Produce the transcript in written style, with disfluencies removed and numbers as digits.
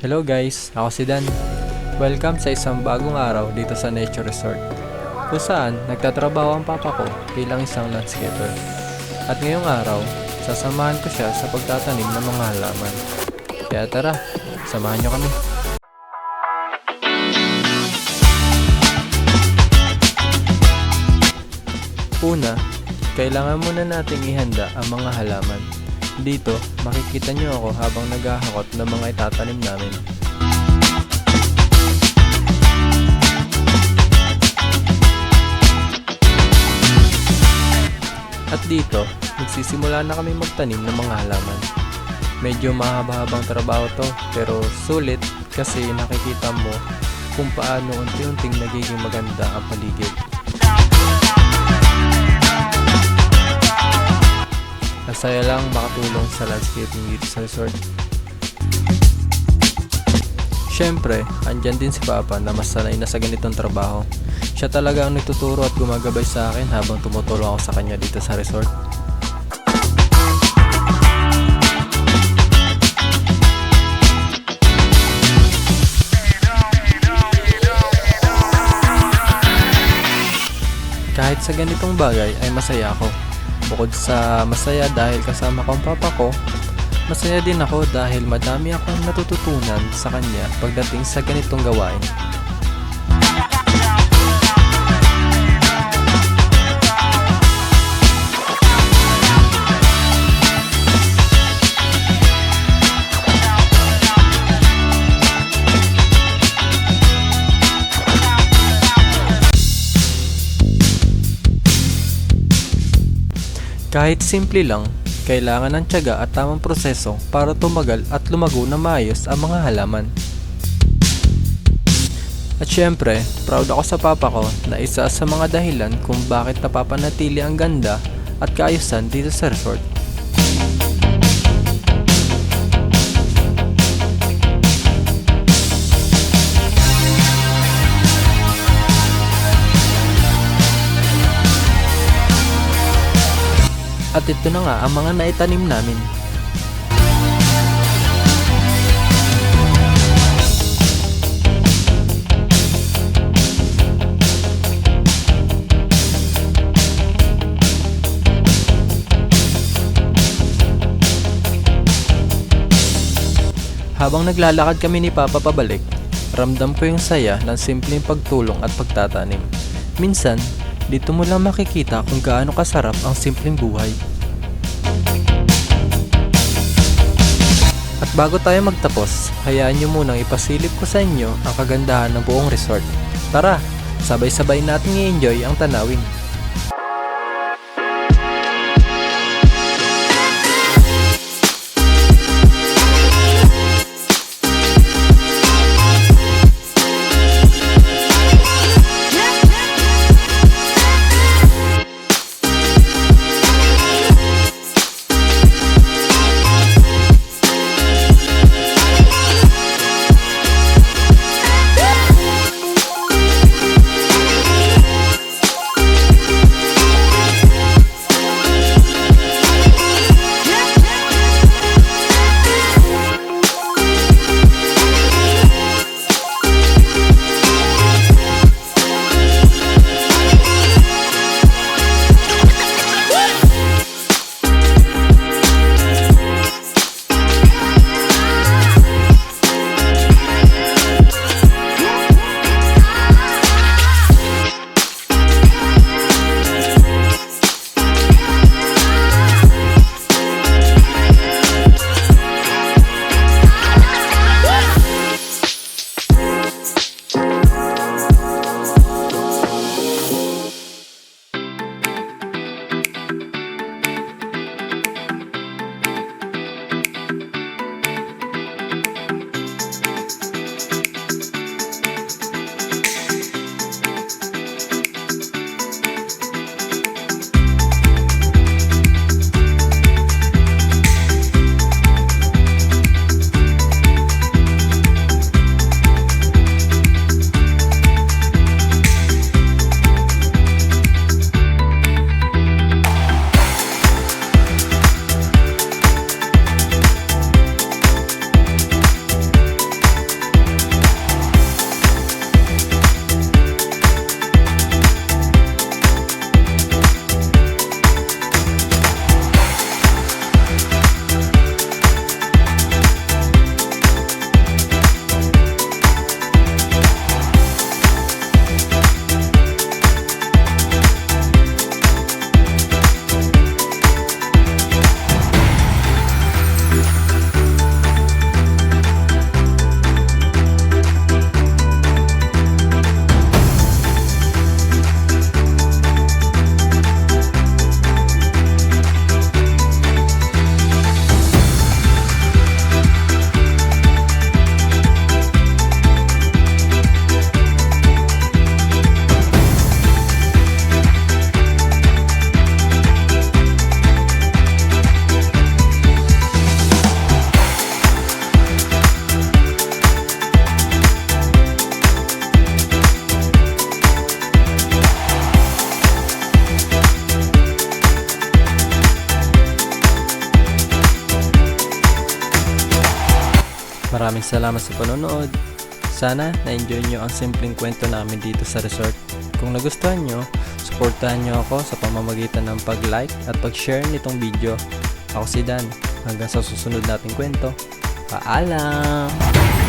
Hello guys, ako si Dan. Welcome sa isang bagong araw dito sa Nature Resort, kung saan nagtatrabaho ang papa ko bilang isang landscaper. At ngayong araw, sasamahan ko siya sa pagtatanim ng mga halaman. Kaya tara, samahan niyo kami. Una, kailangan muna nating ihanda ang mga halaman. Dito, makikita nyo ako habang naghahakot ng mga itatanim namin. At dito, magsisimula na kami magtanim ng mga halaman. Medyo mahaba-habang trabaho to, pero sulit kasi nakikita mo kung paano unti-unting nagiging maganda ang paligid. Masaya lang makatulong sa landscaping dito sa resort. Siyempre, andyan din si Papa na mas sanay na sa ganitong trabaho. Siya talaga ang nagtuturo at gumagabay sa akin habang tumutulong ako sa kanya dito sa resort. Kahit sa ganitong bagay ay masaya ako. Bukod sa masaya dahil kasama ko ang papa ko, masaya din ako dahil madami akong natututunan sa kanya pagdating sa ganitong gawain. Kahit simple lang, kailangan ng tiyaga at tamang proseso para tumagal at lumago na maayos ang mga halaman. At syempre, proud ako sa papa ko na isa sa mga dahilan kung bakit napapanatili ang ganda at kaayusan dito sa resort. At ito na nga ang mga naitanim namin. Habang naglalakad kami ni Papa pabalik, ramdam ko yung saya ng simpleng pagtulong at pagtatanim. Minsan, dito mo lang makikita kung gaano kasarap ang simpleng buhay. At bago tayo magtapos, hayaan nyo munang ipasilip ko sa inyo ang kagandahan ng buong resort. Tara, sabay-sabay natin i-enjoy ang tanawin. Maraming salamat sa panonood. Sana na-enjoy nyo ang simpleng kwento namin dito sa resort. Kung nagustuhan nyo, suportahan nyo ako sa pamamagitan ng pag-like at pag-share nitong video. Ako si Dan. Hanggang sa susunod nating kwento. Paalam!